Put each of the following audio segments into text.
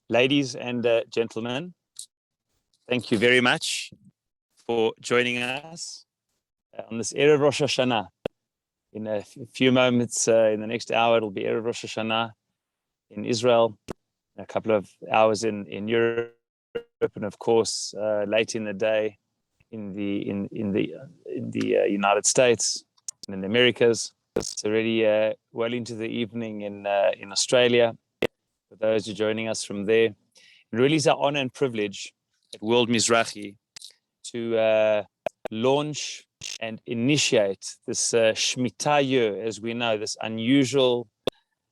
Ladies and gentlemen, thank you very much for joining us on this Erev Rosh Hashanah. In a few moments, in the next hour, it'll be Erev Rosh Hashanah in Israel, a couple of hours in Europe, and of course, late in the day in the United States and in the Americas. It's already well into the evening in Australia. For those who are joining us from there, it really is our honor and privilege at World Mizrahi to launch and initiate this Shemitta year, as we know, this unusual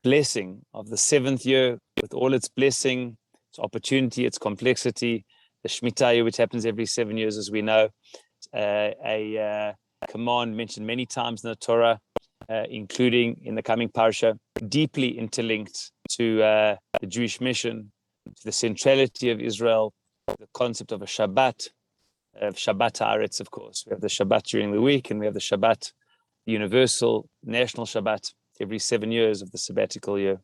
blessing of the seventh year with all its blessing, its opportunity, its complexity. The Shemitta year, which happens every 7 years, as we know, a command mentioned many times in the Torah, including in the coming parsha, deeply interlinked to the Jewish mission, to the centrality of Israel, the concept of a Shabbat, of Shabbat Haaretz, of course. We have the Shabbat during the week, and we have the Shabbat, the universal national Shabbat, every 7 years of the sabbatical year.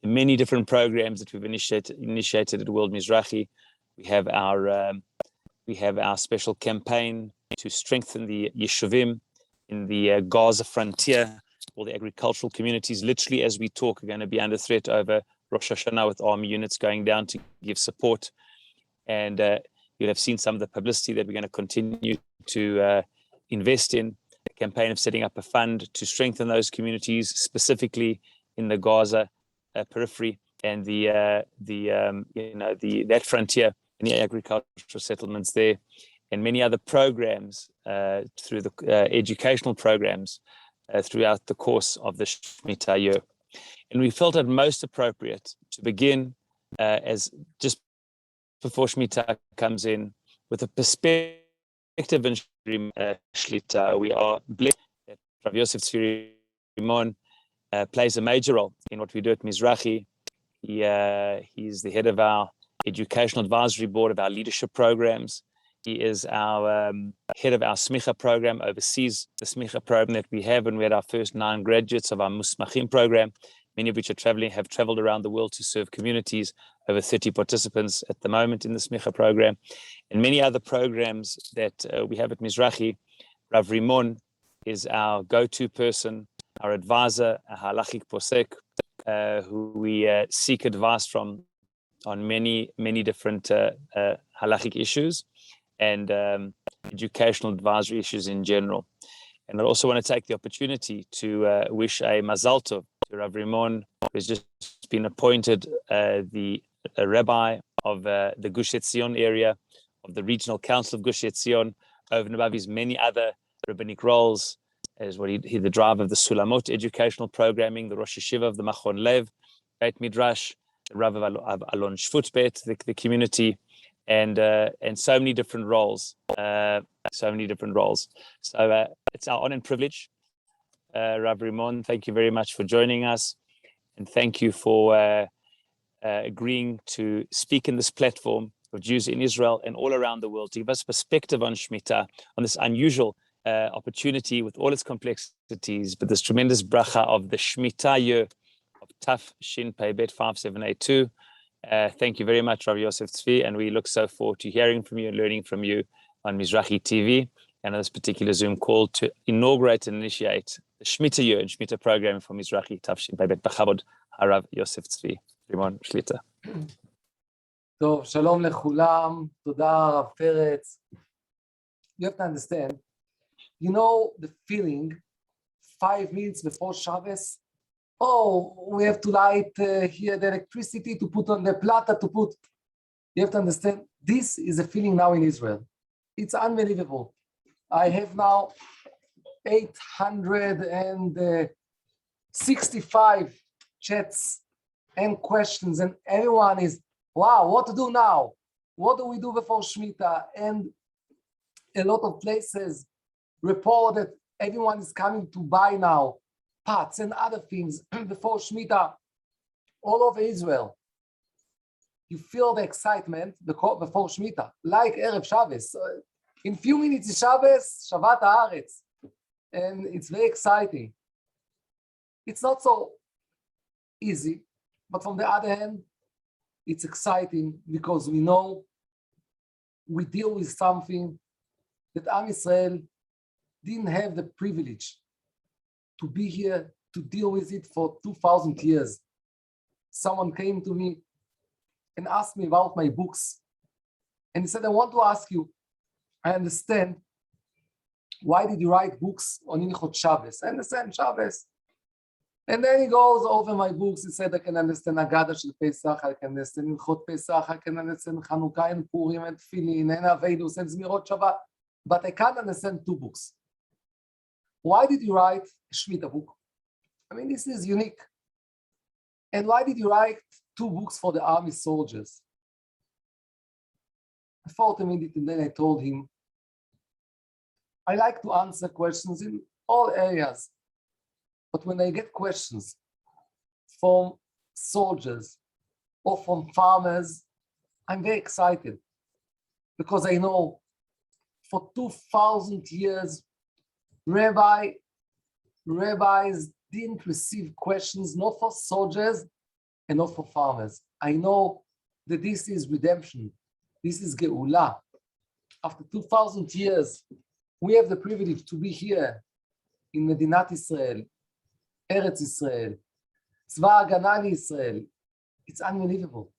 In many different programs that we've initiated at World Mizrahi, we have our special campaign to strengthen the yeshuvim in the Gaza frontier. All the agricultural communities, literally as we talk, are going to be under threat over Rosh Hashanah, with army units going down to give support. And you'll have seen some of the publicity that we're going to continue to invest in. A campaign of setting up a fund to strengthen those communities, specifically in the Gaza periphery and that frontier and the agricultural settlements there, and many other programs through the educational programs throughout the course of the Shemitta year. And we felt it most appropriate to begin as just before Shemitta comes in with a perspective and Shlita. We are blessed that Rav Yosef Zvi Rimon plays a major role in what we do at Mizrahi. He's the head of our educational advisory board of our leadership programs. He is our head of our Smicha program, oversees the Smicha program that we have, and we had our first 9 graduates of our Musmachim program, many of which have traveled around the world to serve communities, over 30 participants at the moment in the Smicha program, and many other programs that we have at Mizrahi. Rav Rimon is our go-to person, our advisor, a halachic posek, who we seek advice from on many different halachic issues and educational advisory issues in general. And I also want to take the opportunity to wish a mazal tov to Rav Rimon, who has just been appointed the rabbi of the Gush Etzion area, of the Regional Council of Gush Etzion, over and above his many other rabbinic roles, as what he the driver of the Sulamot educational programming, the Rosh Yeshiva of the Machon Lev, Beit Midrash, the Rav of Alon Shvutbet, the community, and so many different roles. So it's our honor and privilege. Rav Rimon, thank you very much for joining us, and thank you for agreeing to speak in this platform of Jews in Israel and all around the world, to give us perspective on Shemitta, on this unusual opportunity with all its complexities, but this tremendous bracha of the Shemitta year of Taf Shin Pei Bet 5782. Thank you very much, Rav Yosef Zvi, and we look so forward to hearing from you and learning from you on Mizrahi TV and on this particular Zoom call to inaugurate and initiate the Shemitta year and Shemitta program for Mizrahi Taf Shin Pei Bet B'Chavod, Rav Yosef Zvi Rimon Shlita. טוב, שלום לכולם, תודה רב פרץ. You have to understand, you know the feeling 5 minutes before Shabbos, we have to light here the electricity to put on the plata to put. You have to understand, this is a feeling now in Israel. It's unbelievable. I have now 865 chats and questions, and everyone is, wow, what to do now? What do we do before Shemita? And a lot of places report that everyone is coming to buy now pots and other things before Shemita all over Israel. You feel the excitement before Shemita, like Erev Shabbos. In few minutes is Shabbos, Shabbat Haaretz. And it's very exciting. It's not so easy, but from the other hand, it's exciting because we know we deal with something that Am Yisrael didn't have the privilege to be here to deal with it for 2,000 years. Someone came to me and asked me about my books. And he said, I want to ask you, I understand, why did you write books on Ilchot Shabbos? I understand Shabbos. And then he goes over my books. He said, I can understand Agada Shel Pesach, I can understand Ilchot Pesach, I can understand Chanukah and Purim and Tefillin and Avedus and Zmirot Shabbat, but I can't understand two books. Why did you write a Shemita book? I mean, this is unique. And why did you write two books for the army soldiers? I thought a minute and then I told him, I like to answer questions in all areas. But when I get questions from soldiers or from farmers, I'm very excited because I know for 2,000 years, rabbis didn't receive questions, not for soldiers and not for farmers. I know that this is redemption. This is Geulah. After 2,000 years, we have the privilege to be here in Medinat Israel, Eretz Israel, Tzva Hagana Yisrael. It's unbelievable.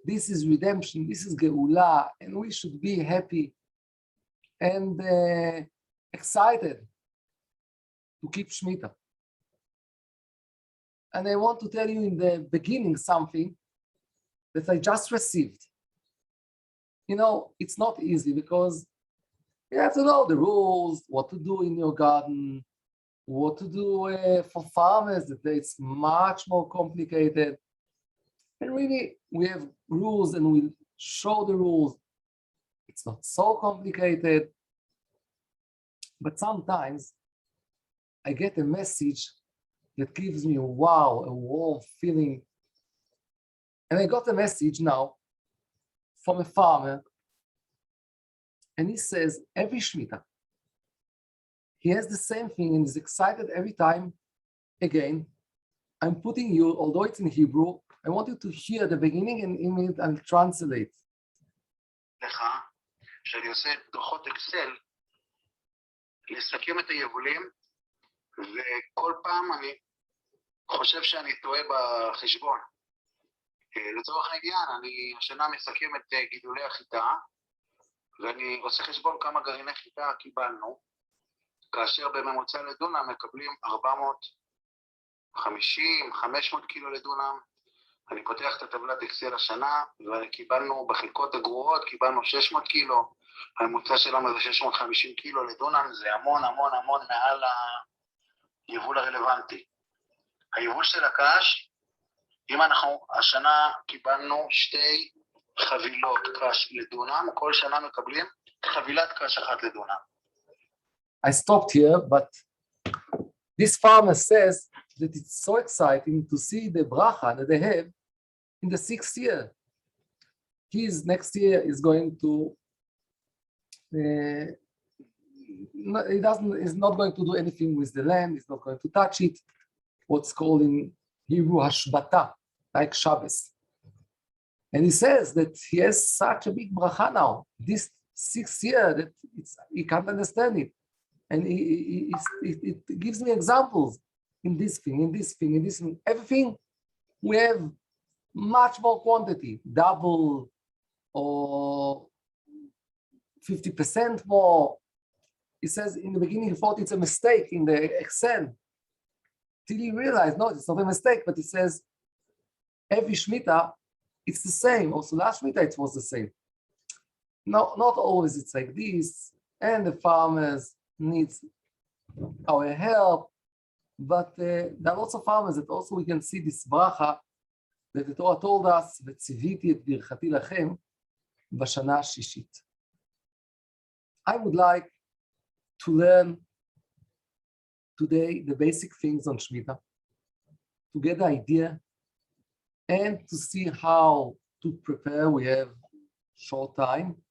This is redemption. This is Geulah, and we should be happy and excited to keep Shemita. And I want to tell you in the beginning something that I just received. You know, it's not easy because you have to know the rules, what to do in your garden, what to do for farmers, that it's much more complicated. And really, we have rules and we show the rules. It's not so complicated. But sometimes I get a message that gives me, wow, a warm feeling. And I got a message now from a farmer. And he says, every Shemita, he has the same thing and is excited every time. Again, I'm putting you, although it's in Hebrew, I want you to hear the beginning and in it and translate. לך, שאני עושה דוחות אקסל, לסכם את היבולים, וכל פעם אני חושב שאני טועה בחשבון. לצורך העניין, אני השנה מסכם את גידולי החיטה, ואני עושה חשבון כמה גרעיני חיטה קיבלנו, כאשר בממוצע לדונם מקבלים 450-500 קילו לדונם. אני פותח את הטבלת אקסל השנה, וקיבלנו בחלקות הגרועות, קיבלנו 600 קילו, הממוצע שלנו זה 650 קילו לדונם, זה המון המון המון מעל היבול הרלוונטי. היבול של הקש, אם אנחנו השנה קיבלנו 2 חבילות קש לדונם, כל שנה מקבלים חבילת קש אחת לדונם. I stopped here, but this farmer says that it's so exciting to see the bracha that they have in the 6th year. His next year is going to, he's not going to do anything with the land, he's not going to touch it, what's called in Hebrew hashbata, like Shabbos. And he says that he has such a big bracha now, this 6th year, that he can't understand it. And it gives me examples in this thing, in this thing, in this thing. Everything we have much more quantity, double or 50% more. He says in the beginning he thought it's a mistake in the Excel. Till he realized, no, it's not a mistake, but he says every Shemita, it's the same. Also last Shemita it was the same. No, not always it's like this, and the farmers needs our help, but there are lots of farmers that also we can see this bracha that the Torah told us, וציוויתי את ברכתי לכם בשנה השישית. I would like to learn today the basic things on Shemita, to get the idea and to see how to prepare. We have short time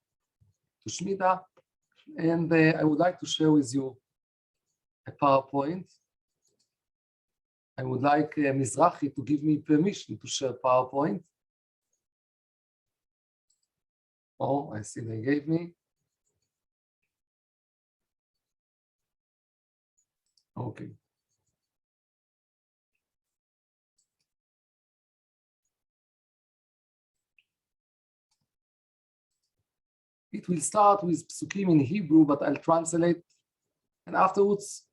to Shemita. And I would like to share with you a PowerPoint. I would like Mizrahi to give me permission to share PowerPoint. Oh, I see they gave me. Okay. It will start with psukim in Hebrew, but I'll translate, and afterwards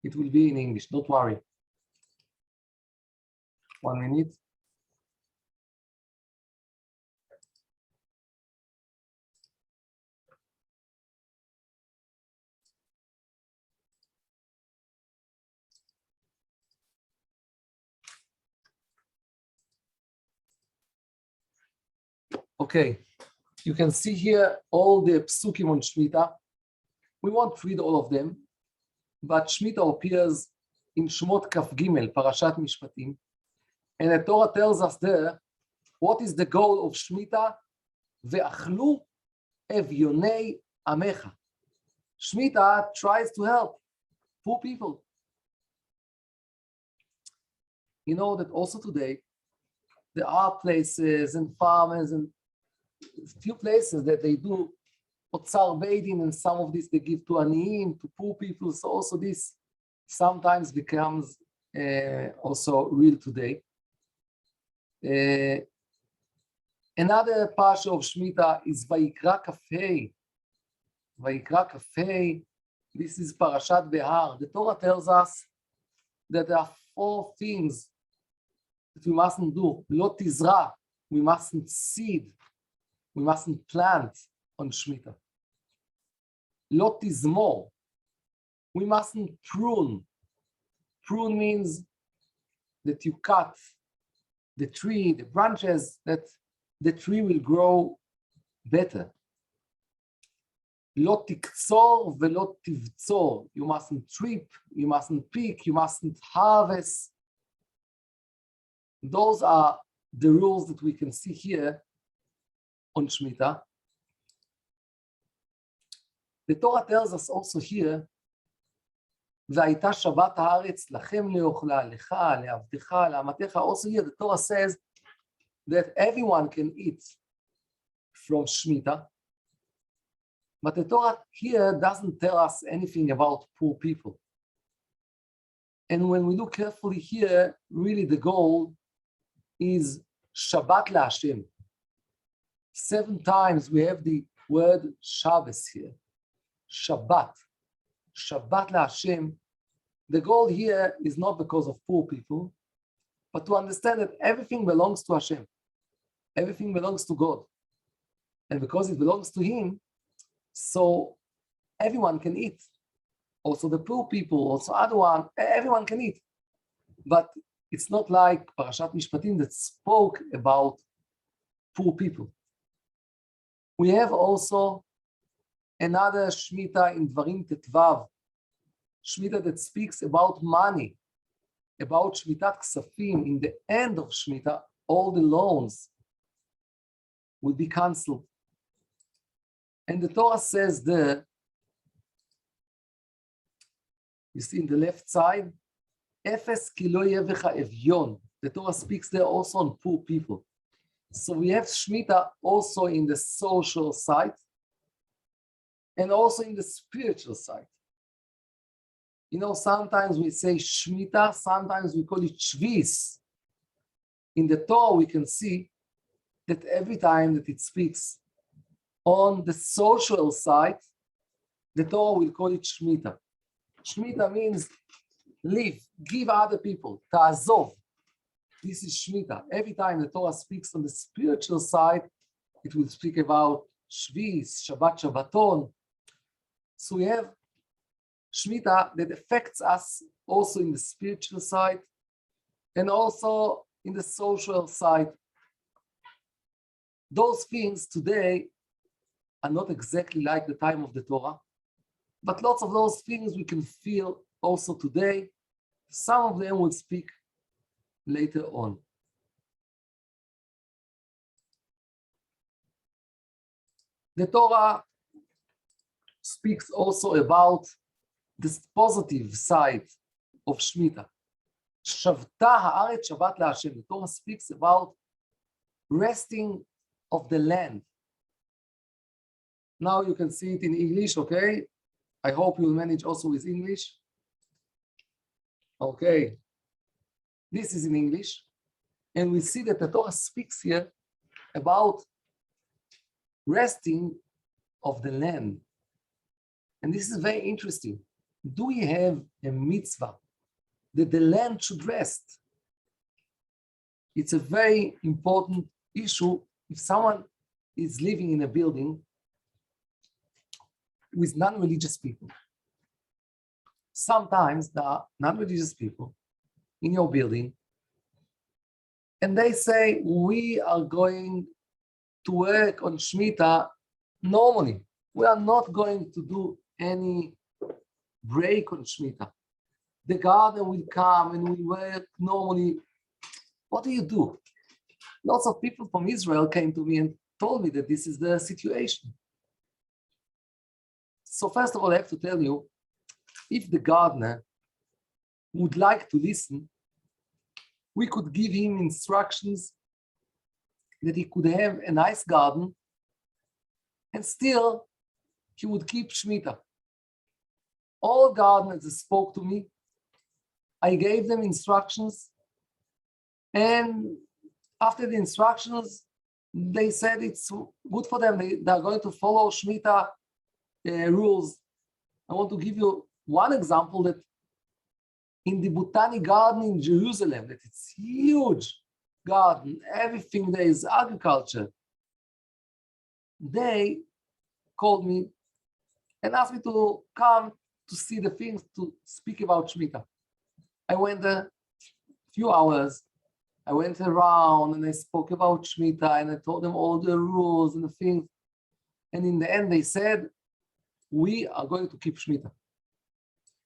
it will be in English. Don't worry. 1 minute. Okay, you can see here all the psukim on Shemita. We won't read all of them, but Shemita appears in Shemot Kaf Gimel, Parashat Mishpatim, and the Torah tells us there what is the goal of Shemita. Ve'achlu evyonei amecha. Shemita tries to help poor people. You know that also today there are places and farmers and few places that they do otzar beidin, and some of this they give to aniyim, to poor people. So also this sometimes becomes also real today. Another parsha of Shemita is Vayikra Kafei. Vayikra Kafei. This is Parashat Behar. The Torah tells us that there are 4 things that we mustn't do. Lo tizra. We mustn't seed. We mustn't plant on Shemita. Lo tizmor. We mustn't prune. Prune means that you cut the tree, the branches, that the tree will grow better. Lo tiktzor velo tivtzor. You mustn't trip, you mustn't pick, you mustn't harvest. Those are the rules that we can see here on Shemita. The Torah tells us also here, והייתה שבת הארץ לכם לאוכלה, לך, לעבדך, לאמתך. Also here the Torah says that everyone can eat from Shemita, but the Torah here doesn't tell us anything about poor people. And when we look carefully here, really the goal is Shabbat LaHashem. 7 times we have the word Shabbos here. Shabbat. Shabbat LaHashem. The goal here is not because of poor people, but to understand that everything belongs to Hashem. Everything belongs to God. And because it belongs to Him, so everyone can eat. Also the poor people, also everyone can eat. But it's not like Parashat Mishpatim that spoke about poor people. We have also another Shemita in Dvarim Tetvav, Shemita that speaks about money, about Shemitat Ksafim. In the end of Shemita, all the loans will be cancelled. And the Torah says there, you see in the left side, Efes ki lo yevecha evyon. The Torah speaks there also on poor people. So we have Shemita also in the social side and also in the spiritual side. You know, sometimes we say Shemita, sometimes we call it Shvis. In the Torah, we can see that every time that it speaks on the social side, the Torah will call it Shemita. Shemita means live, give other people, ta'azov. This is Shemita. Every time the Torah speaks on the spiritual side, it will speak about Shvis, Shabbat, Shabbaton. So we have Shemita that affects us also in the spiritual side and also in the social side. Those things today are not exactly like the time of the Torah, but lots of those things we can feel also today. Some of them will speak later on. The Torah speaks also about this positive side of Shemita. Shavta haaretz Shabbat LaHashem. The Torah speaks about resting of the land. Now you can see it in English, okay? I hope you'll manage also with English. Okay. This is in English. And we see that the Torah speaks here about resting of the land. And this is very interesting. Do we have a mitzvah that the land should rest? It's a very important issue. If someone is living in a building with non-religious people, sometimes there are non-religious people in your building, and they say, we are going to work on Shemita normally. We are not going to do any break on Shemita. The garden will come and we work normally. What do you do? Lots of people from Israel came to me and told me that this is the situation. So first of all, I have to tell you, if the gardener would like to listen, we could give him instructions that he could have a nice garden and still he would keep Shemita. All gardeners spoke to me. I gave them instructions, and after the instructions, they said it's good for them. They are going to follow Shemita rules. I want to give you one example that in the Botanic Garden in Jerusalem, that it's huge garden, everything there is agriculture. They called me and asked me to come to see the things, to speak about Shemita. I went there a few hours. I went around and I spoke about Shemita and I told them all the rules and the things. And in the end, they said, we are going to keep Shemita.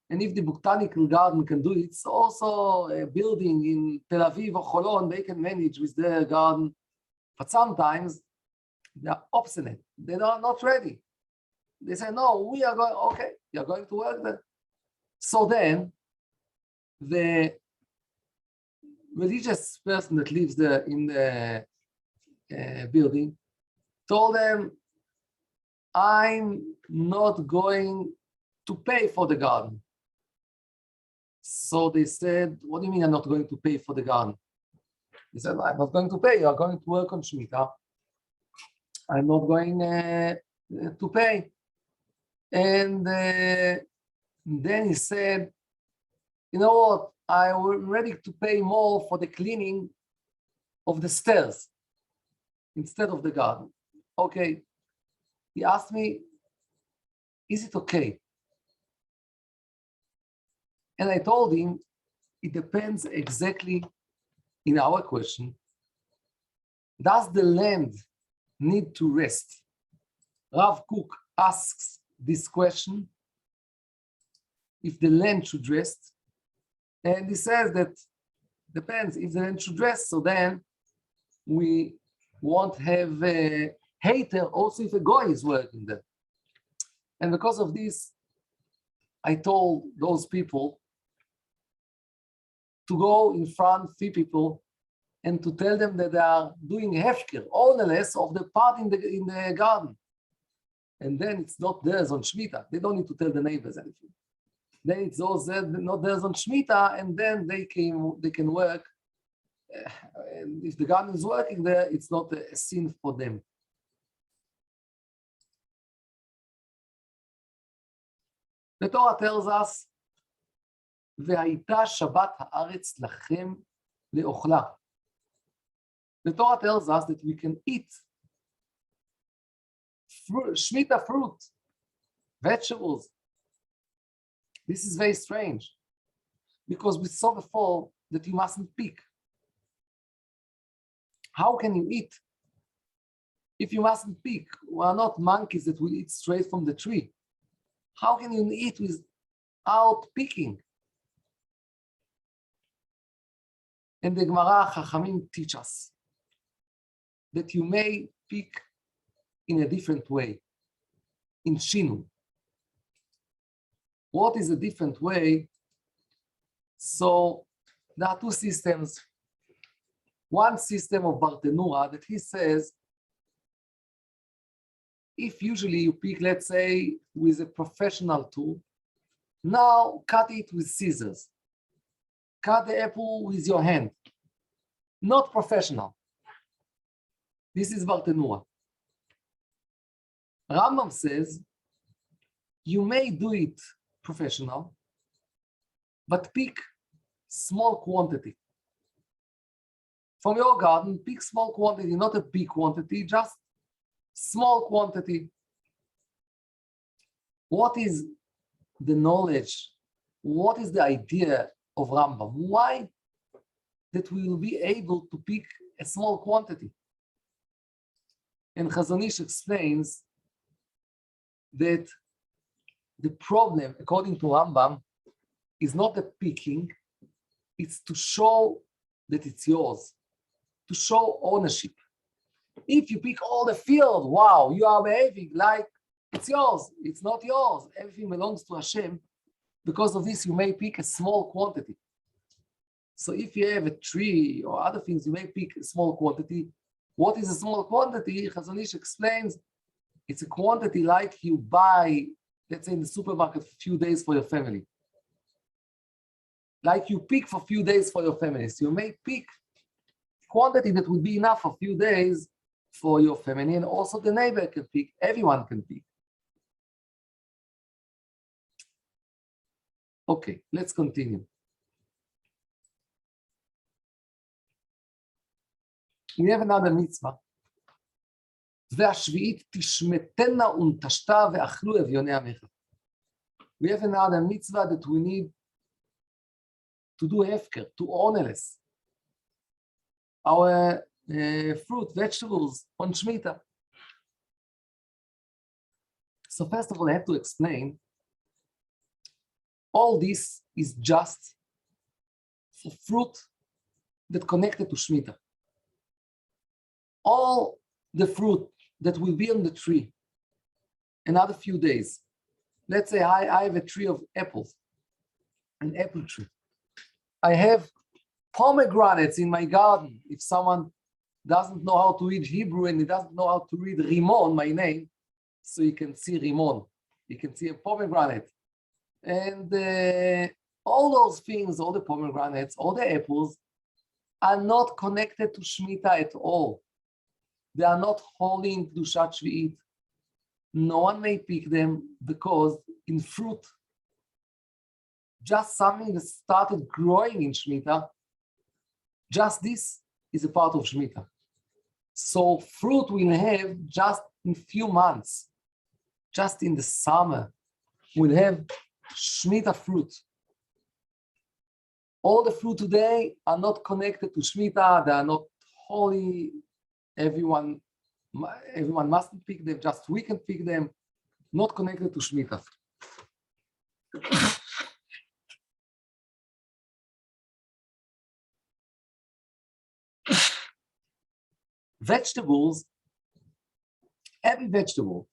And if the botanical garden can do it, it's also a building in Tel Aviv or Holon, they can manage with their garden. But sometimes they are obstinate. They are not ready. They say, no, we are going, okay, you're going to work there. So then the religious person that lives there in the building told them, I'm not going to pay for the garden. So they said, what do you mean I'm not going to pay for the garden? He said, I'm not going to pay. You are going to work on Shemita. I'm not going to pay. And then he said, you know what? I'm ready to pay more for the cleaning of the stairs instead of the garden. Okay. He asked me, is it okay? And I told him, it depends exactly in our question. Does the land need to rest? Rav Kook asks this question, if the land should rest. And he says that depends if the land should rest, so then we won't have a hater also if a goy is working there. And because of this, I told those people to go in front of 3 people and to tell them that they are doing hefker, ownerless of the part in the garden. And then it's not theirs on Shemita. They don't need to tell the neighbors anything. Then it's also not theirs on Shemita, and then they can work. And if the garden is working there, it's not a sin for them. The Torah tells us, והייתה שבת הארץ לכם לאוכלה. The Torah tells us that we can eat fruit, Shemita fruit, vegetables. This is very strange because we saw before that you mustn't pick. How can you eat if you mustn't pick? We are not monkeys that will eat straight from the tree. How can you eat without picking? And the Gemara Chachamim teach us that you may pick in a different way, in shinu. What is a different way? So there are 2 systems. One system of Bartenura that he says if usually you pick, let's say, with a professional tool, now cut it with scissors. Cut the apple with your hand. Not professional. This is Bartenura. Rambam says, you may do it professional, but pick small quantity. From your garden, pick small quantity, not a big quantity, just small quantity. What is the knowledge? What is the idea of Rambam? Why that we will be able to pick a small quantity? And Chazon Ish explains that the problem, according to Rambam, is not the picking, it's to show that it's yours, to show ownership. If you pick all the field, wow, you are behaving like it's yours. It's not yours. Everything belongs to Hashem. Because of this, you may pick a small quantity. So if you have a tree or other things, you may pick a small quantity. What is a small quantity? Chazon Ish explains, it's a quantity like you buy, let's say in the supermarket, for a few days for your family. Like you pick for a few days for your family. So you may pick quantity that will be enough for a few days for your family, and also the neighbor can pick, everyone can pick. Okay, let's continue. We have another mitzvah. והשביעית תשמטנה ונטשתה ואכלו אביוני עמך. We have another mitzvah that we need to do hefker, to honest our fruit, vegetables on Shemita. So first of all, I have to explain, all this is just for fruit that connected to Shemita. All the fruit that will be on the tree another few days. Let's say I have a tree of apples, an apple tree. I have pomegranates in my garden. If someone doesn't know how to read Hebrew and he doesn't know how to read Rimon, my name, so you can see Rimon. You can see a pomegranate. And all those things, all the pomegranates, all the apples are not connected to Shemita at all. They are not holy in Kedushat Shvi'it. No one may pick them because in fruit, just something that started growing in Shemita, just this is a part of Shemita. So fruit we'll have just in few months, just in the summer, we'll have Shemita fruit. All the fruit today are not connected to Shemita, they are not holy. Everyone mustn't pick them, just we can pick them, not connected to Shemita. Vegetables, every vegetable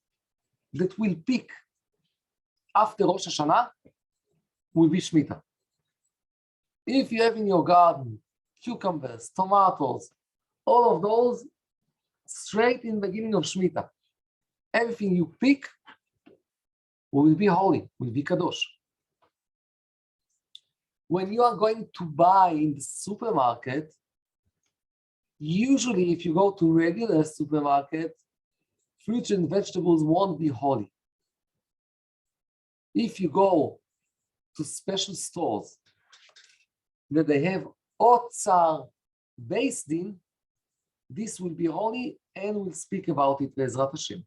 that will pick after Rosh Hashanah will be Shemita. If you have in your garden cucumbers, tomatoes, all of those, straight in the beginning of Shemita, everything you pick will be holy, will be kadosh. When you are going to buy in the supermarket, usually if you go to regular supermarket, fruits and vegetables won't be holy. If you go to special stores that they have Otzar based in, this will be holy, and we'll speak about it Be'ezrat Hashem.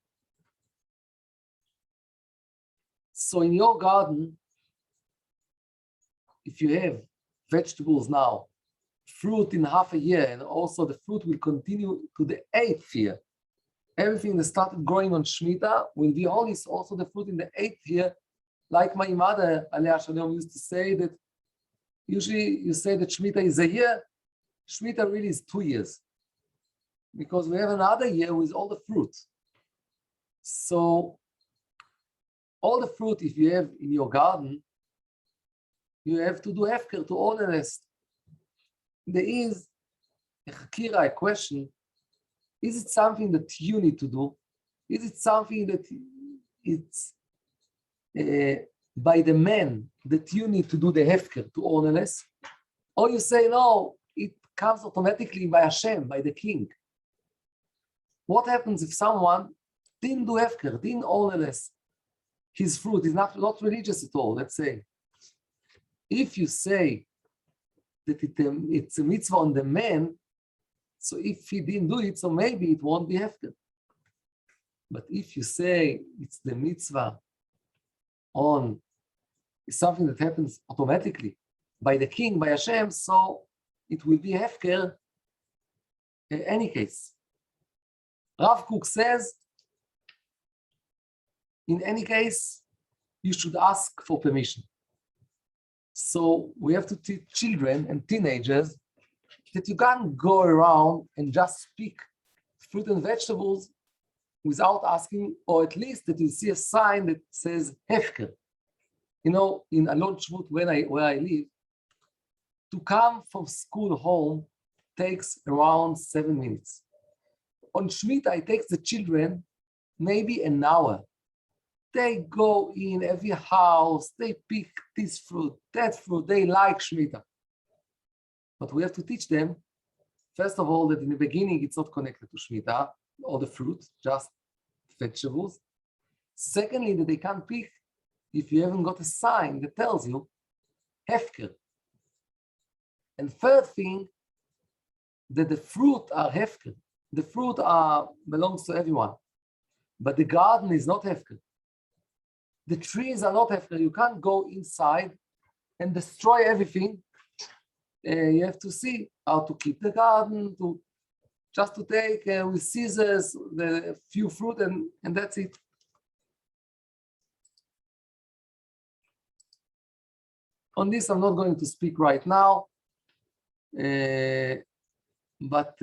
So in your garden, if you have vegetables now, fruit in half a year, and also the fruit will continue to the 8th year, everything that started growing on Shemita will be holy. So also the fruit in the 8th year, like my mother, Aliyah Shalom, used to say that usually you say that Shemita is a year, Shemita really is 2 years. Because we have another year with all the fruit. So all the fruit, if you have in your garden, you have to do hefker, to honest. There is a question, is it something that you need to do? Is it something that it's by the man that you need to do the hefker, to honor less? Or you say, no, it comes automatically by Hashem, by the king. What happens if someone didn't do hefker, didn't honor less his fruit, is not religious at all, let's say? If you say that it's a mitzvah on the man, so if he didn't do it, so maybe it won't be hefker. But if you say it's the mitzvah on something that happens automatically by the king, by Hashem, so it will be hefker in any case. Rav Kook says, in any case, you should ask for permission. So we have to teach children and teenagers that you can't go around and just pick fruit and vegetables without asking, or at least that you see a sign that says hefker. You know, in Alon Shvut, where I live, to come from school home takes around 7 minutes. On Shemita, it takes the children maybe an hour. They go in every house, they pick this fruit, that fruit, they like Shemita. But we have to teach them, first of all, that in the beginning, it's not connected to Shemita or the fruit, just vegetables. Secondly, that they can't pick if you haven't got a sign that tells you hefker. And third thing, that the fruit are hefker. The fruit belongs to everyone, but the garden is not hefker. The trees are not hefker. You can't go inside and destroy everything. You have to see how to keep the garden, just to take with scissors the few fruit and that's it. On this, I'm not going to speak right now, but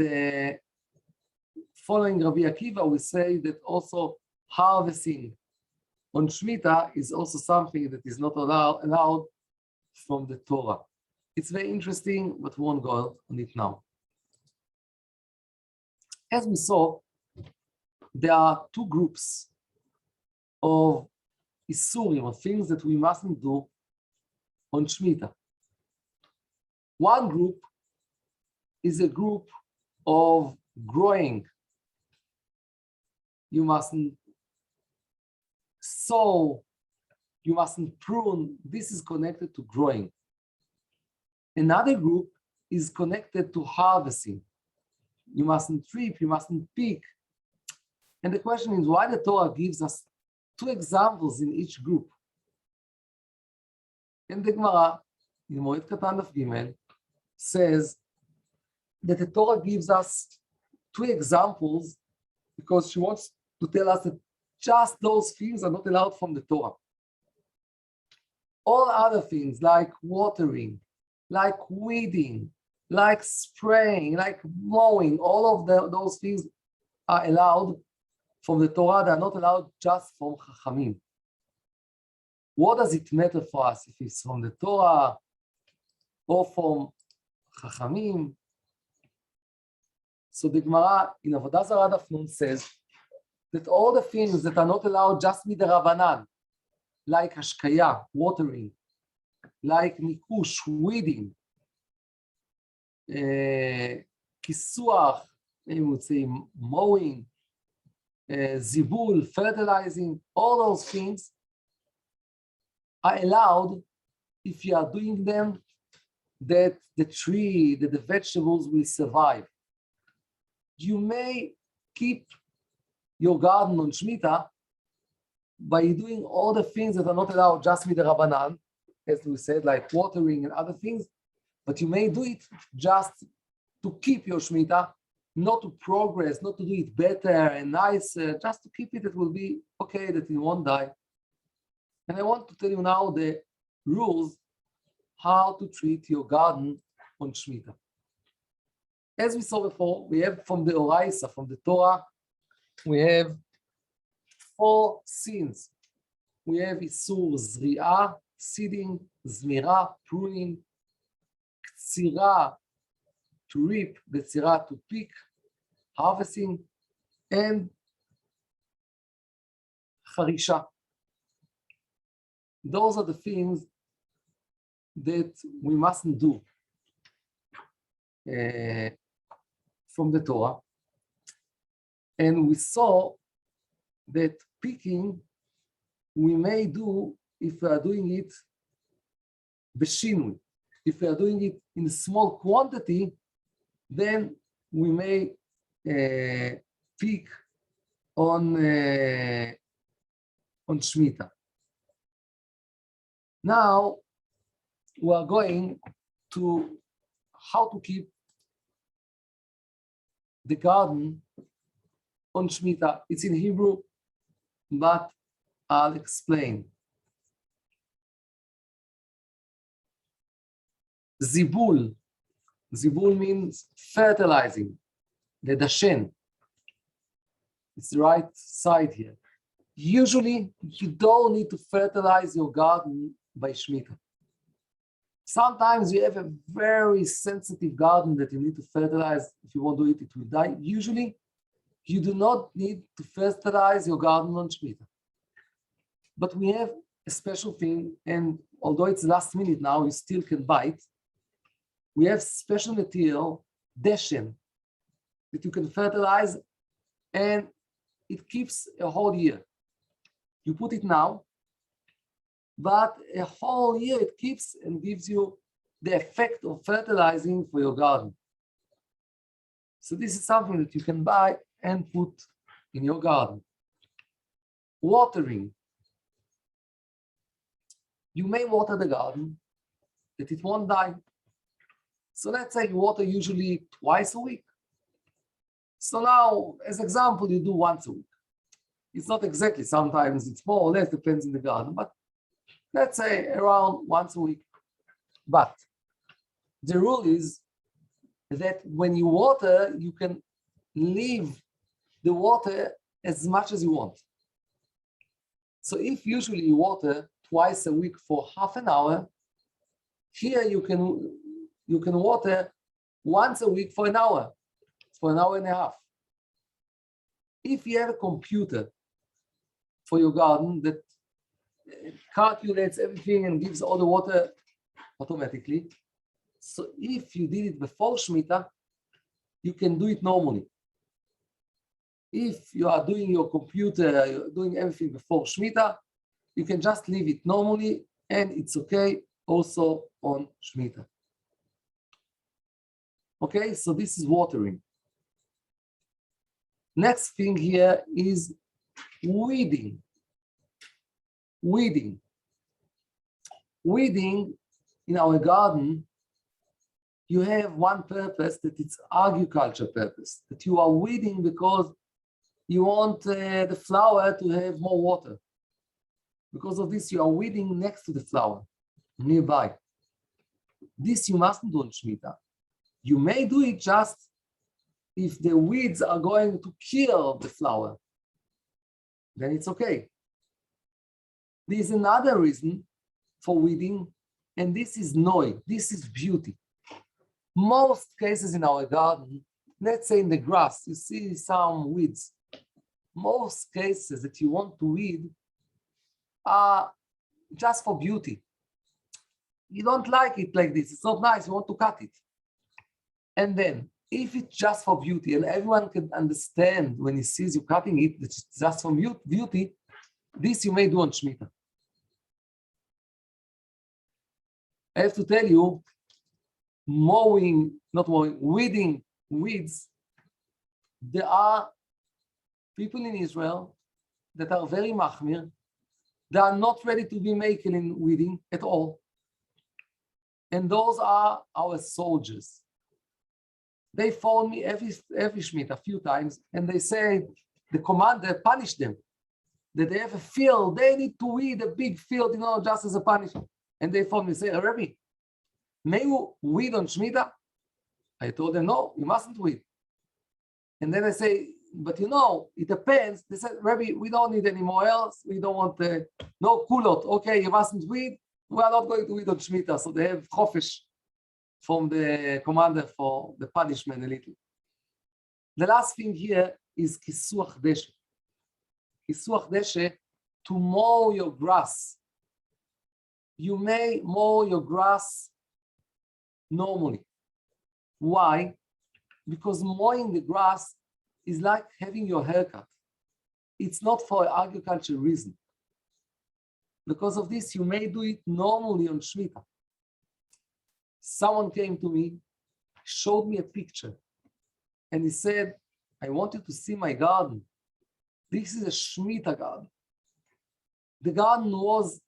following Rabbi Akiva, we say that also harvesting on Shemita is also something that is not allowed from the Torah. It's very interesting, but we won't go on it now. As we saw, there are two groups of isurim, or things that we mustn't do on Shemita. One group is a group of growing. You mustn't sow, you mustn't prune. This is connected to growing. Another group is connected to harvesting. You mustn't reap, you mustn't pick. And the question is, why the Torah gives us two examples in each group? And the Gemara, in Moed Katan Daf Gimel, says that the Torah gives us two examples because she wants to tell us that just those things are not allowed from the Torah. All other things like watering, like weeding, like spraying, like mowing, all of those things are allowed from the Torah. They are not allowed just from Chachamim. What does it matter for us if it's from the Torah or from Chachamim? So the Gemara in Avodah Zarah Daf Nun says that all the things that are not allowed just mid'Rabbanan, like hashkaya, watering, like nikush, weeding, kisuach, we would say mowing, zibul, fertilizing, all those things are allowed if you are doing them, that the tree, that the vegetables will survive. You may keep your garden on Shemita by doing all the things that are not allowed just with the Rabbanan, as we said, like watering and other things, but you may do it just to keep your Shemita, not to progress, not to do it better and nicer, just to keep it, it will be okay, that it won't die. And I want to tell you now the rules how to treat your garden on Shemita. As we saw before, we have from the Oraisa, from the Torah, we have 4 sins. We have Isur Zri'ah, seeding, Zmira, pruning, Ktsira, to reap, Betzira, to pick, harvesting, and charisha. Those are the things that we mustn't do from the Torah. And we saw that picking we may do if we are doing it b'shinui. If we are doing it in a small quantity, then we may pick on Shemita. Now we are going to how to keep the garden on Shemita. It's in Hebrew, but I'll explain. Zibul. Zibul means fertilizing. Ledashen. It's the right side here. Usually, you don't need to fertilize your garden by Shemita. Sometimes you have a very sensitive garden that you need to fertilize. If you won't do it, it will die. Usually, you do not need to fertilize your garden on Shemita. But we have a special thing, and although it's last minute now, you still can buy it. We have special material, deshen, that you can fertilize, and it keeps a whole year. You put it now, but a whole year it keeps and gives you the effect of fertilizing for your garden. So this is something that you can buy and put in your garden. Watering. You may water the garden, that it won't die. So let's say you water usually twice a week. So now, as example, you do once a week. It's not exactly, sometimes it's more or less, depends on the garden, but let's say around once a week. But the rule is that when you water, you can leave the water as much as you want. So if usually you water twice a week for half an hour, here you can water once a week for an hour and a half. If you have a computer for your garden that calculates everything and gives all the water automatically, so if you did it before Shemita, you can do it normally. If you are doing your computer, you're doing everything before Shemita, you can just leave it normally, and it's okay also on Shemita. Okay, so this is watering. Next thing here is weeding. Weeding in our garden, you have one purpose, that it's agriculture purpose, that you are weeding because you want the flower to have more water. Because of this, you are weeding next to the flower, nearby. This you mustn't do on Shemita. You may do it just if the weeds are going to kill the flower. Then it's okay. There is another reason for weeding, and this is noi, this is beauty. Most cases in our garden, let's say in the grass, you see some weeds. Most cases that you want to weed are just for beauty. You don't like it like this, it's not nice, you want to cut it. And then, if it's just for beauty, and everyone can understand when he sees you cutting it, that it's just for beauty, this you may do on Shemita. I have to tell you, weeding weeds, there are people in Israel that are very machmir. They are not ready to be making in weeding at all. And those are our soldiers. They phone me every Shemita a few times, and they say the commander punished them, that they have a field, they need to weed a big field, just as a punishment. And they phone me and say, Rabbi, may you weed on Shemita? I told them, no, you mustn't weed. And then I say, but it depends. They said, Rabbi, we don't need any more else. We don't want no kulot. Okay, you mustn't weed. We are not going to weed on Shemita. So they have chofesh from the commander for the punishment a little. The last thing here is kisuach deshe. Kisuach deshe to mow your grass. You may mow your grass normally. Why? Because mowing the grass is like having your haircut. It's not for agricultural reason. Because of this, you may do it normally on Shemita. Someone came to me, showed me a picture, and he said, I want you to see my garden. This is a Shemita garden. The garden was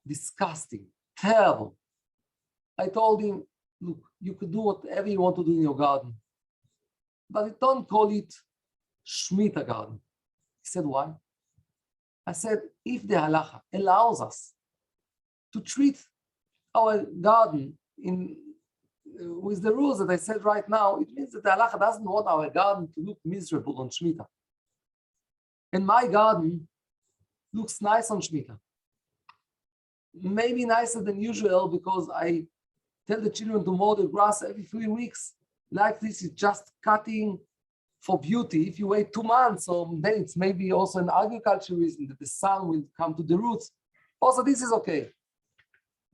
disgusting, terrible. I told him, look, you could do whatever you want to do in your garden, but don't call it Shemita garden. He said, why? I said, if the halacha allows us to treat our garden with the rules that I said right now, it means that the halacha doesn't want our garden to look miserable on Shemita. And my garden looks nice on Shemita. Maybe nicer than usual because I tell the children to mow the grass every 3 weeks. Like this is just cutting for beauty. If you wait 2 months, or then it's maybe also an agricultural reason that the sun will come to the roots. Also, this is okay.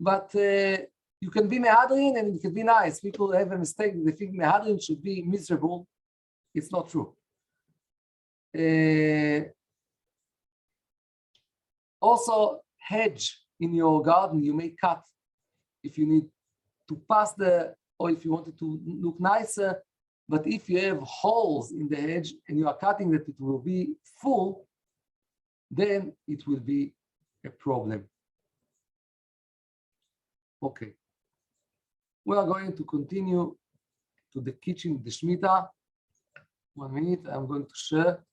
But you can be mehadrin and it can be nice. People have a mistake. They think mehadrin should be miserable. It's not true. Also, hedge in your garden, you may cut if you need to pass or if you want it to look nicer. But if you have holes in the hedge and you are cutting that it will be full, then it will be a problem. Okay. We are going to continue to the kitchen, the Shemita. 1 minute, I'm going to share.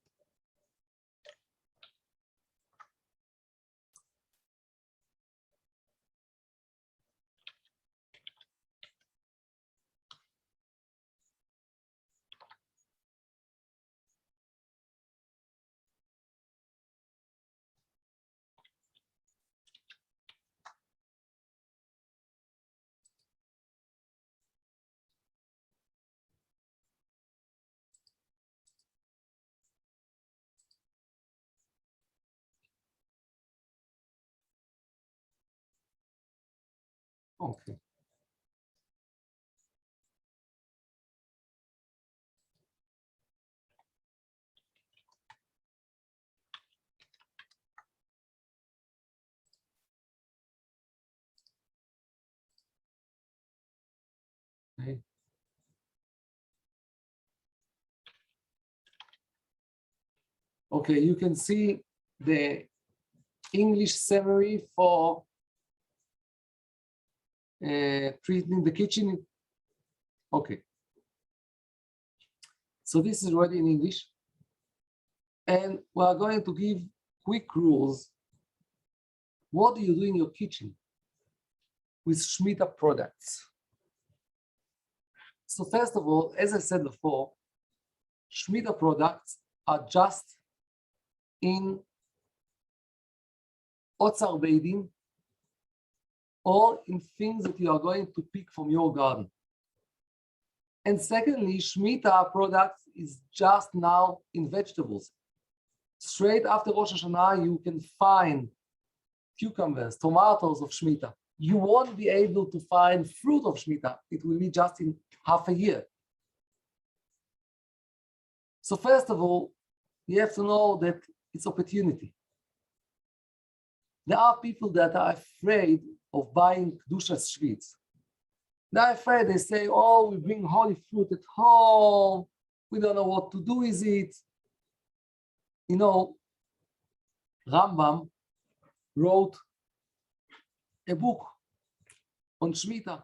Okay. Okay. Okay, you can see the English summary for treating the kitchen. Okay. So this is already in English. And we are going to give quick rules. What do you do in your kitchen with Shemita products? So first of all, as I said before, Shemita products are just in Otzar Beidin or in things that you are going to pick from your garden. And secondly, Shemita products is just now in vegetables. Straight after Rosh Hashanah, you can find cucumbers, tomatoes of Shemita. You won't be able to find fruit of Shemita. It will be just in half a year. So first of all, you have to know that it's opportunity. There are people that are afraid of buying Kedushas Shvitz. They're afraid. They say, oh, we bring holy fruit at home. We don't know what to do with it. You know, Rambam wrote a book on Shemita.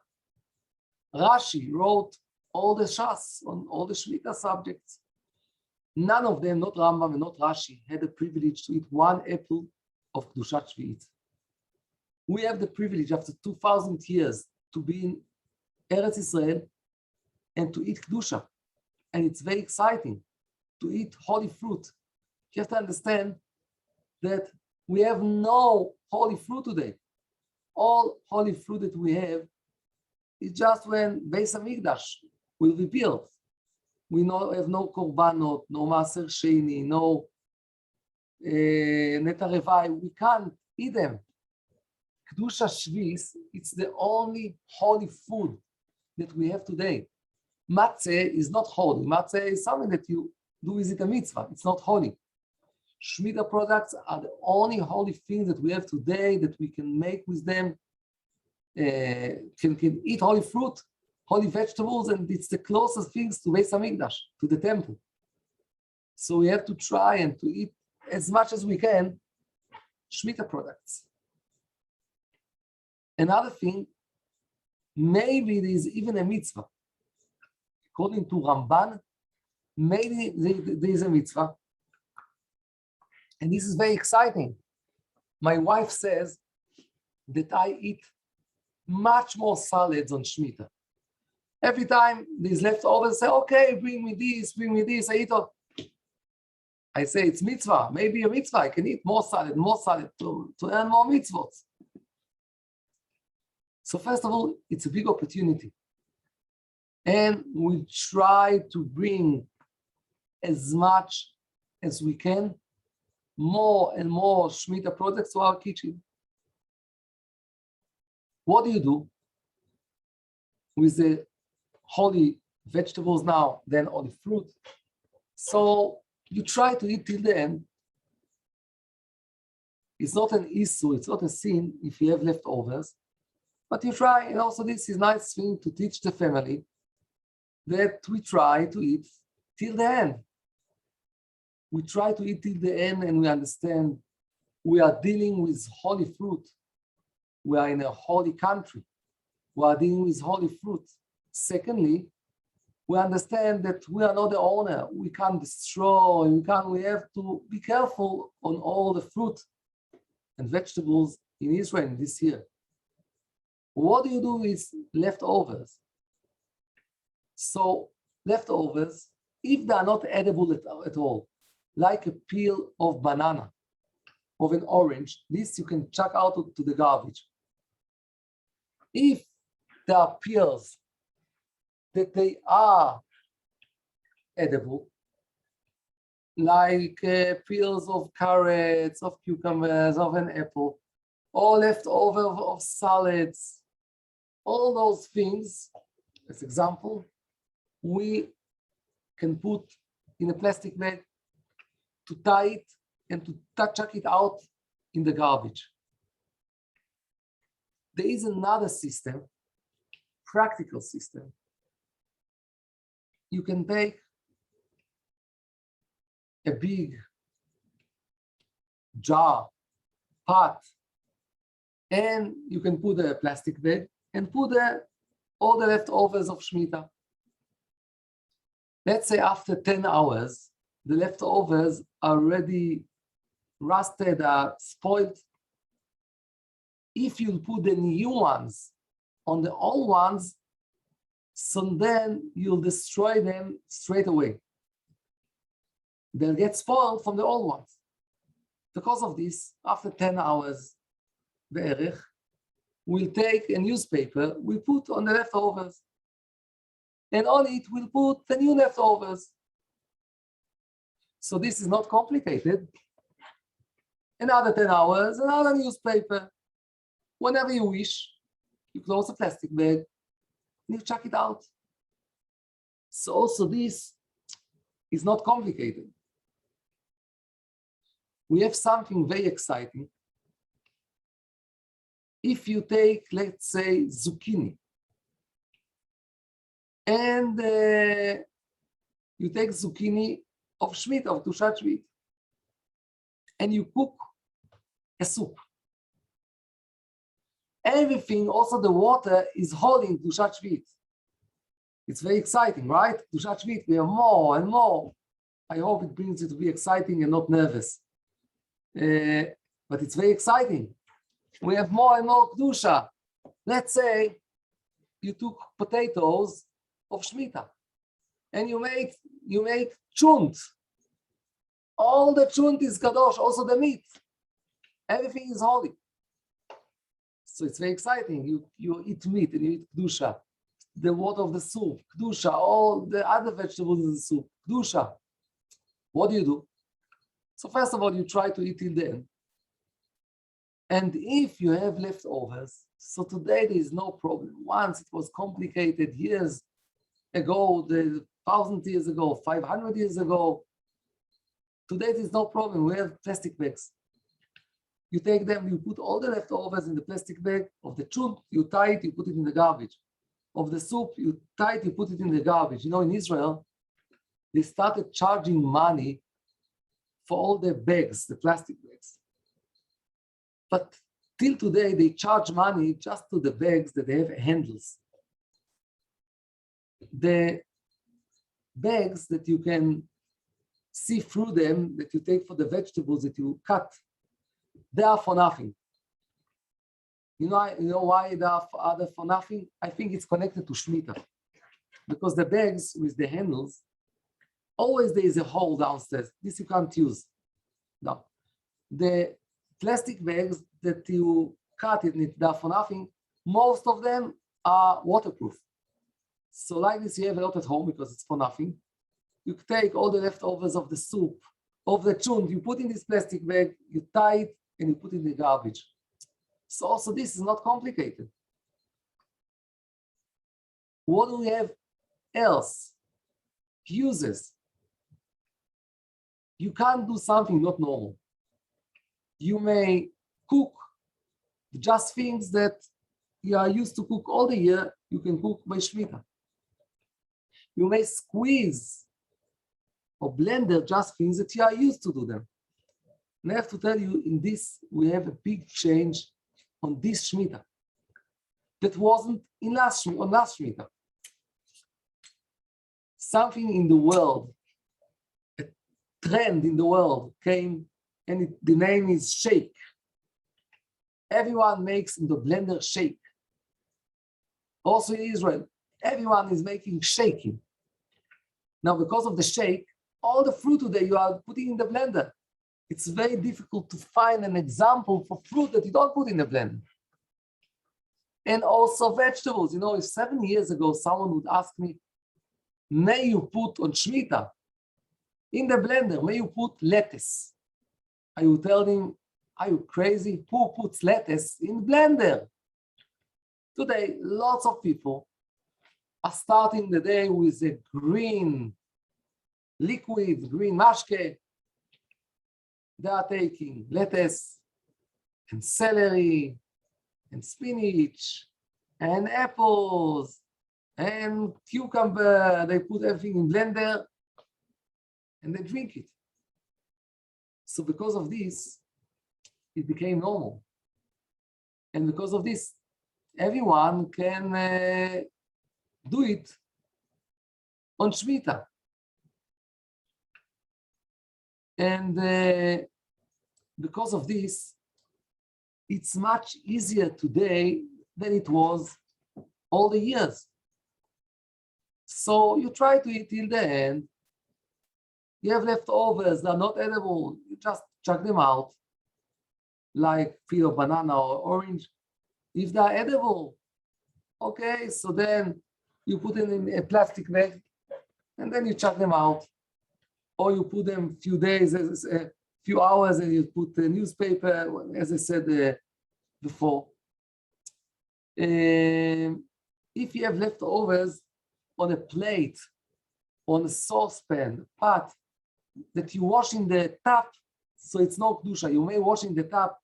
Rashi wrote all the Shas on all the Shemita subjects. None of them, not Rambam and not Rashi, had the privilege to eat 1 apple of Kedushat Shvi'it. We have the privilege after 2,000 years to be in Eretz Israel and to eat Kedusha. And it's very exciting to eat holy fruit. You have to understand that we have no holy fruit today. All holy fruit that we have is just when Beis Hamikdash will be built. We have no korbanot, no maser sheni, no neta revai, we can't eat them. Kedusha Shvis, it's the only holy food that we have today. Matzeh is not holy. Matzeh is something that you do with it a mitzvah. It's not holy. Shemita products are the only holy things that we have today that we can make with them. Can eat holy fruit, holy vegetables, and it's the closest things to Beis Hamikdash, to the temple. So we have to try and to eat as much as we can Shemita products. Another thing, maybe there is even a mitzvah. According to Ramban, maybe there is a mitzvah. And this is very exciting. My wife says that I eat much more salads on Shemita. Every time there's leftovers, I say, okay, bring me this, I eat all. I say, it's mitzvah, maybe a mitzvah, I can eat more salad to earn more mitzvot. So first of all, it's a big opportunity. And we try to bring as much as we can, more and more Shemita products to our kitchen. What do you do with the holy vegetables now, then holy fruit? So you try to eat till the end. It's not an issue, it's not a sin if you have leftovers, but you try, and also this is a nice thing to teach the family that we try to eat till the end. We try to eat till the end and we understand we are dealing with holy fruit. We are in a holy country. We are dealing with holy fruit. Secondly, we understand that we are not the owner. We can't destroy, we have to be careful on all the fruit and vegetables in Israel this year. What do you do with leftovers? So leftovers, if they are not edible at all, like a peel of banana, of an orange, this you can chuck out to the garbage. If there are peels that they are edible, like peels of carrots, of cucumbers, of an apple, or leftover of salads, all those things, as example, we can put in a plastic bag to tie it and to chuck it out in the garbage. There is another system, practical system. You can take a big jar, pot, and you can put a plastic bag and put all the leftovers of Shemita. Let's say after 10 hours, the leftovers are already rusted, spoiled. If you put the new ones on the old ones, so then you'll destroy them straight away. They'll get spoiled from the old ones. Because of this, after 10 hours, we'll take a newspaper, we put on the leftovers. And on it, we'll put the new leftovers. So this is not complicated. Another 10 hours, another newspaper. Whenever you wish, you close the plastic bag and you chuck it out. So also this is not complicated. We have something very exciting. If you take, let's say, zucchini, and you take zucchini of Shemita, of Kedushat Shvit, and you cook a soup. Everything, also the water, is holding Kedushat Shvit. It's very exciting, right? Kedushat Shvit, we have more and more. I hope it brings you to be exciting and not nervous. But it's very exciting. We have more and more Kedusha. Let's say you took potatoes of Shemita and you make chunt. All the chunt is kadosh, also the meat. Everything is holy. So it's very exciting. You eat meat and you eat kedusha. The water of the soup, kedusha. All the other vegetables in the soup, kedusha. What do? So first of all, you try to eat till the end. And if you have leftovers, so today there is no problem. Once it was complicated years ago, 1,000 years ago, 500 years ago. Today there is no problem. We have plastic bags. You take them, you put all the leftovers in the plastic bag. Of the chunt, you tie it, you put it in the garbage. Of the soup, you tie it, you put it in the garbage. You know, in Israel, they started charging money for all the bags, the plastic bags. But till today, they charge money just to the bags that they have handles. The bags that you can see through them, that you take for the vegetables that you cut, they are for nothing. You know why they are for nothing? I think it's connected to Shemita. Because the bags with the handles, always there is a hole downstairs. This you can't use. No. The plastic bags that you cut it, they are for nothing. Most of them are waterproof. So like this, you have a lot at home because it's for nothing. You take all the leftovers of the soup, of the chunt, you put in this plastic bag, you tie it, and you put it in the garbage. So also this is not complicated. What do we have else? Uses. You can't do something not normal. You may cook just things that you are used to cook all the year, you can cook by Shemita. You may squeeze or blender just things that you are used to do them. And I have to tell you, in this, we have a big change on this Shemita that wasn't on last Shemita. Something in the world, a trend in the world came, and the name is shake. Everyone makes in the blender shake. Also in Israel, everyone is making shaking. Now, because of the shake, all the fruit today you are putting in the blender. It's very difficult to find an example for fruit that you don't put in the blender. And also vegetables. You know, if 7 years ago someone would ask me, may you put on Shemita in the blender, may you put lettuce? I would tell him, are you crazy? Who puts lettuce in blender? Today, lots of people are starting the day with a green liquid, green mashke. They are taking lettuce and celery and spinach and apples and cucumber. They put everything in blender and they drink it. So because of this, it became normal. And because of this, everyone can do it on Shemita. And because of this, it's much easier today than it was all the years. So you try to eat till the end. You have leftovers, they're not edible. You just chuck them out, like peel of banana or orange. If they're edible, okay, so then you put them in a plastic bag and then you chuck them out. Or you put them a few days, a few hours, and you put the newspaper, as I said before. If you have leftovers on a plate, on a saucepan, pot, that you wash in the tap, so it's no kedusha. You may wash in the tap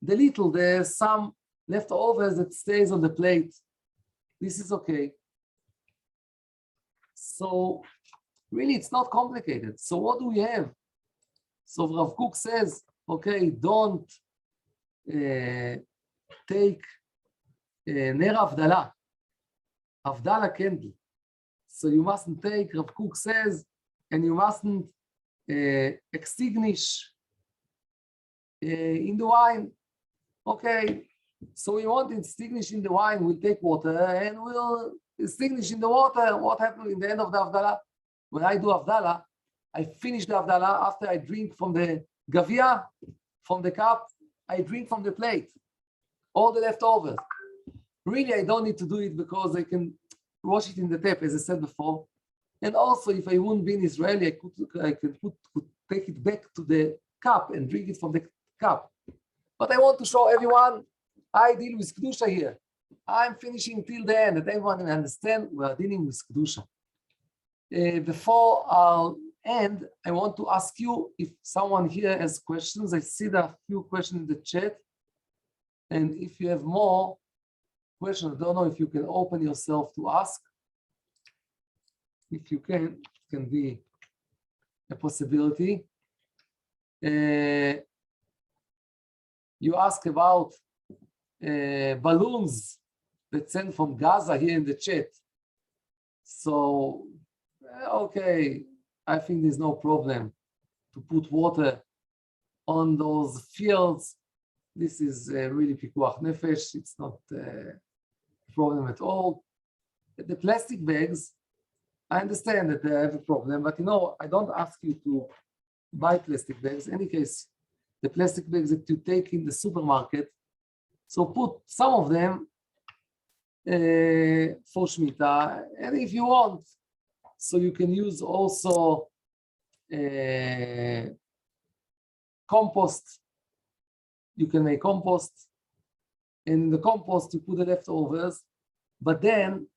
there's some leftovers that stays on the plate. This is okay. So really, it's not complicated. So what do we have? So Rav Kook says, okay, don't take ner avdala candle. So you mustn't take, Rav Kook says, and you mustn't extinguish in the wine. Okay, so we want to extinguish in the wine, we'll take water and we'll extinguish in the water. What happened in the end of the avdala? When I do avdala, I finish the avdala after I drink from the gavia, from the cup, I drink from the plate, all the leftovers. Really, I don't need to do it because I can wash it in the tap, as I said before. And also, if I wouldn't be in Israeli, I could take it back to the cup and drink it from the cup. But I want to show everyone I deal with Kedusha here. I'm finishing till the end, that everyone can understand we are dealing with Kedusha. Before I'll end, I want to ask you if someone here has questions. I see there are a few questions in the chat. And if you have more questions, I don't know if you can open yourself to ask. If you can, it can be a possibility. You ask about balloons that sent from Gaza here in the chat. So, okay, I think there's no problem to put water on those fields. This is really pikuach nefesh. It's not a problem at all. The plastic bags, I understand that they have a problem, but I don't ask you to buy plastic bags. In any case, the plastic bags that you take in the supermarket, so put some of them for Shemita, and if you want, so you can use also compost. You can make compost. In the compost, you put the leftovers, but then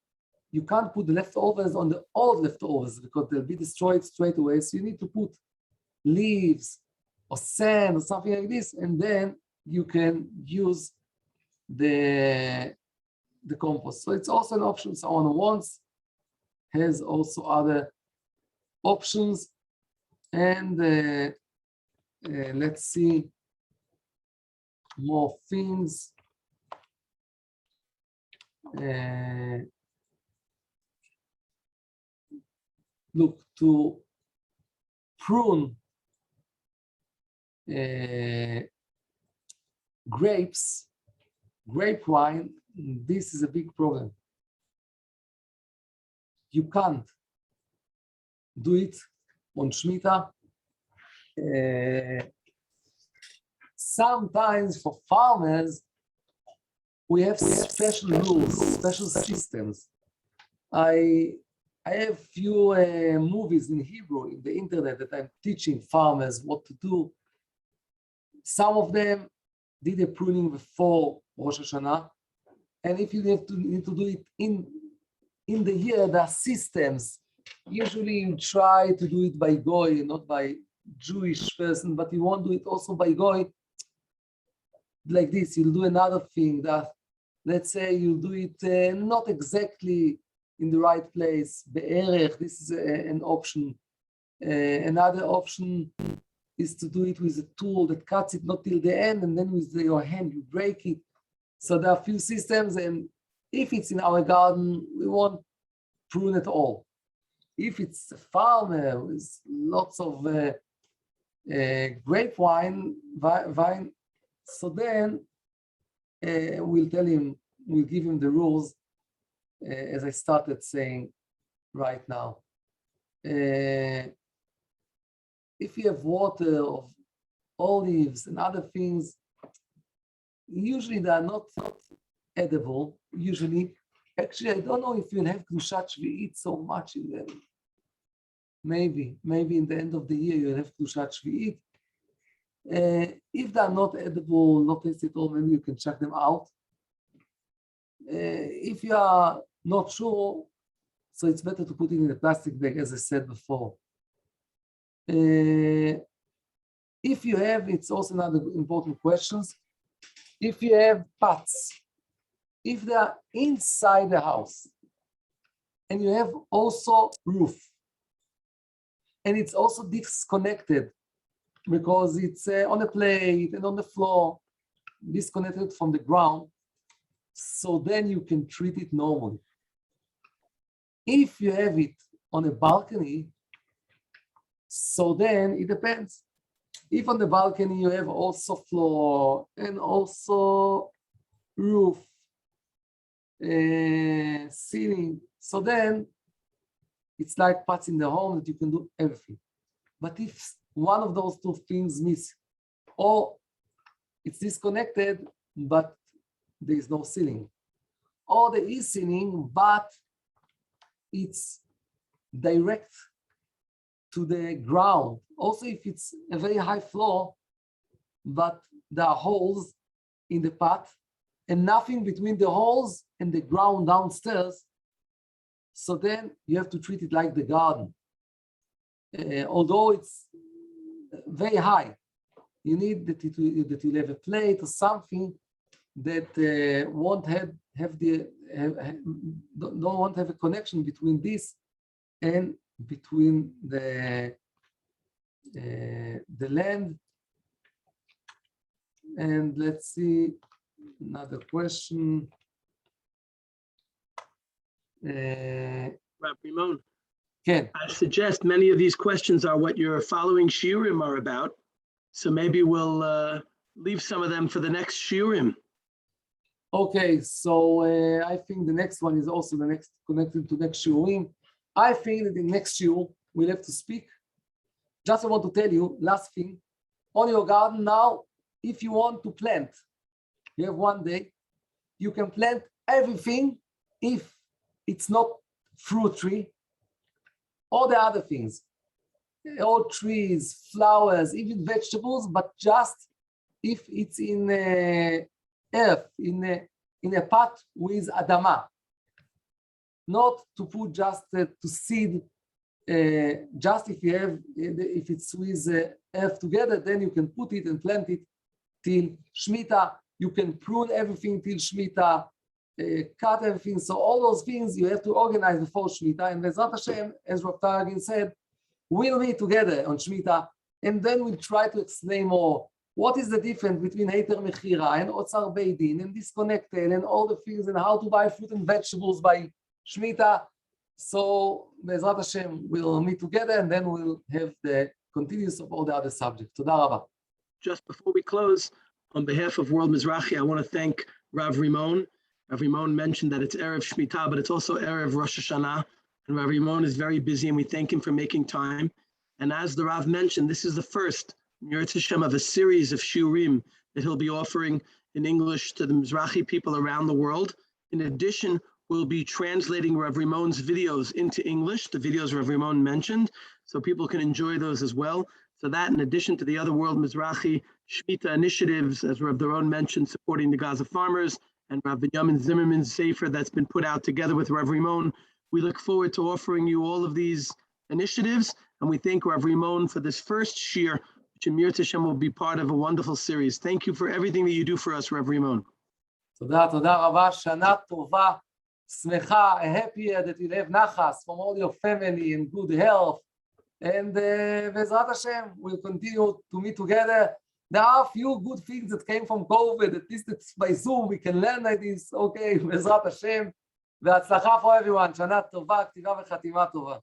you can't put the leftovers on the old leftovers because they'll be destroyed straight away. So you need to put leaves or sand or something like this, and then you can use the compost. So it's also an option. Someone who wants has also other options. And let's see more things. Look, to prune grapes, grape wine, this is a big problem. You can't do it on Shemita. Sometimes for farmers, we have special rules, special systems. I have few movies in Hebrew in the internet that I'm teaching farmers what to do. Some of them did a pruning before Rosh Hashanah, and if you need to do it in the year, there are systems. Usually you try to do it by Goy, not by Jewish person, but you won't do it also by Goy. Like this, you'll do another thing that, let's say you do it not exactly in the right place, be'erech, this is an option. Another option is to do it with a tool that cuts it not till the end, and then with your hand you break it. So there are a few systems, and if it's in our garden, we won't prune at all. If it's a farmer with lots of grape wine, so then we'll tell him, we'll give him the rules, as I started saying right now. If you have water of olives and other things, usually they are not edible. Usually, actually, I don't know if you'll have Kedushat Shvi'it so much in them. Maybe in the end of the year you'll have Kedushat Shvi'it. If they are not edible, not tasted at all, maybe you can check them out. If you are not sure, so it's better to put it in a plastic bag, as I said before. If you have, it's also another important questions. If you have pots, if they are inside the house, and you have also roof, and it's also disconnected because it's on a plate and on the floor, disconnected from the ground, so then you can treat it normally. If you have it on a balcony, so then it depends. If on the balcony you have also floor and also roof, ceiling, so then it's like pots in the home that you can do everything. But if one of those two things miss, or it's disconnected, but there is no ceiling, or there is ceiling, but it's direct to the ground. Also, if it's a very high floor, but there are holes in the pot and nothing between the holes and the ground downstairs, so then you have to treat it like the garden. Although it's very high, you need that you'll have a plate or something that won't don't have a connection between this and between the land. And let's see another question. Rav Rimon, Ken. I suggest many of these questions are what your following shiurim are about. So maybe we'll leave some of them for the next shiurim. Okay, so I think the next one is also the next connected to next shiurim. I think that in next shiur we'll have to speak. Just I want to tell you, last thing, on your garden now, if you want to plant, you have one day, you can plant everything if it's not fruit tree, all the other things, all trees, flowers, even vegetables, but just if it's in earth, in a pot with adama, not to put just to seed. Just if you have, if it's with earth together, then you can put it and plant it till Shemita. You can prune everything till Shemita, cut everything. So all those things you have to organize before Shemita. And Bezrat Hashem, as Rav Taragin said, we'll meet together on Shemita, and then we'll try to explain more. What is the difference between Heter Mechira and Otzar Beidin and disconnected and all the things and how to buy fruit and vegetables by Shemita? So Bezrat Hashem, we'll meet together and then we'll have the continuous of all the other subjects. Toda Rabba. Just before we close, on behalf of World Mizrachi, I want to thank Rav Rimon. Rav Rimon mentioned that it's Erev Shemita, but it's also Erev Rosh Hashanah. And Rav Rimon is very busy and we thank him for making time. And as the Rav mentioned, this is the first Yirtzeh Hashem of a series of shiurim that he'll be offering in English to the Mizrachi people around the world. In addition, we'll be translating Rav Rimon's videos into English, the videos Rav Rimon mentioned, so people can enjoy those as well. So that, in addition to the other World Mizrachi Shemita initiatives, as Rav Doron mentioned, supporting the Gaza farmers, and Rav Binyamin Zimmerman's Sefer that's been put out together with Rav Rimon, we look forward to offering you all of these initiatives, and we thank Rav Rimon for this first shiur, which in Yirtzeh Hashem will be part of a wonderful series. Thank you for everything that you do for us, Rav Rimon. Toda Rabba, Shana Tova, Smecha, a happy year that you have nachas from all your family and good health. And Bezrat Hashem, we'll continue to meet together. There are a few good things that came from COVID, at least it's by Zoom, we can learn like this. Okay, Bezrat Hashem, והצלחה for everyone. שנה טובה, כתיבה וחתימה טובה.